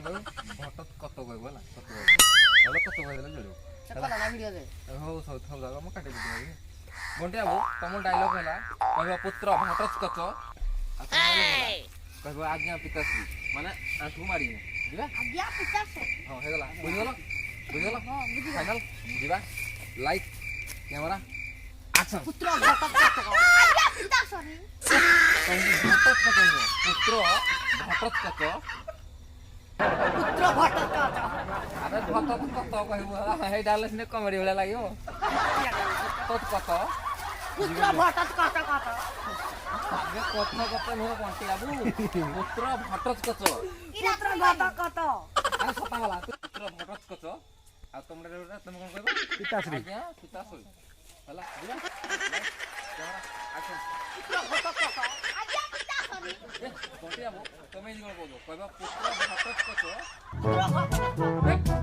ଭଟ କତ କହିବ ହେଲା କତ କହିବ କତ କହିଦେଲେ ଚଳିବ ହଉ ସବୁ ଥାଉ ଯାକ ମୁଁ କାଟି ଦେବି ବଣ୍ଟି ବାବୁ ତମ ଡାଇଲଗ ହେଲା କହିବ ପୁତ୍ର ଭଟସ୍କଚ କହିବ ଆଜ୍ଞା ପିତାଶ୍ରୀ ମାନେ ଆଣ୍ଠୁ ମାରିନି ଯିବା ଆଜ୍ଞା ପିତାଶ୍ରୀ ହଁ ହେଇଗଲା ବୁଝିଗଲ ବୁଝିଗଲ ଫାଇନାଲ ଯିବା ଲାଇଟ୍ କ୍ୟାମେରା ଆକ୍ସନ ପୁତ୍ର ଭଟସ୍କଚ ଆଜ୍ଞା ପିତାଶ୍ରୀ ଭଟସ୍କଚ ନୁହଁ ପୁତ୍ର ଭଟସ୍କଚ ପୁତ୍ର ଭଟସ୍କଚ ଆରେ ଭଟସ୍କଚ କହିବ ହେଇଟା ହେଲେ ସିନା କମେଡି ଭଳିଆ ଲାଗିବ ଭଟସ୍କଚ ପୁତ୍ର ଭଟସ୍କଚ କତ ଆରେ କଥ କଥ ନୁହଁ ବଣ୍ଟି ବାବୁ ପୁତ୍ର ଭଟସ୍କଚ ପୁତ୍ର ଭଟସ୍କଚ ଆରେ ସତା ଗଲା ପୁତ୍ର ଭଟସ୍କଚ ଆଉ ତମେ ତମେ କଣ କହିବ ପିତାଶ୍ରୀ ଆଜ୍ଞା ପିତାଶ୍ରୀ ହେଲା ଯିବା କ୍ୟାମେରା ଆକ୍ସନ ପୁତ୍ର ଭଟସ୍କଚ ଆଜ୍ଞା ପିତାଶ୍ରୀ ବଣ୍ଟି ବାବୁ ତମେ କଣ କହୁଛ କହିବ ପୁତ୍ର ଭଟସ୍କଚ ପୁତ୍ର ଭଟସ୍କଚ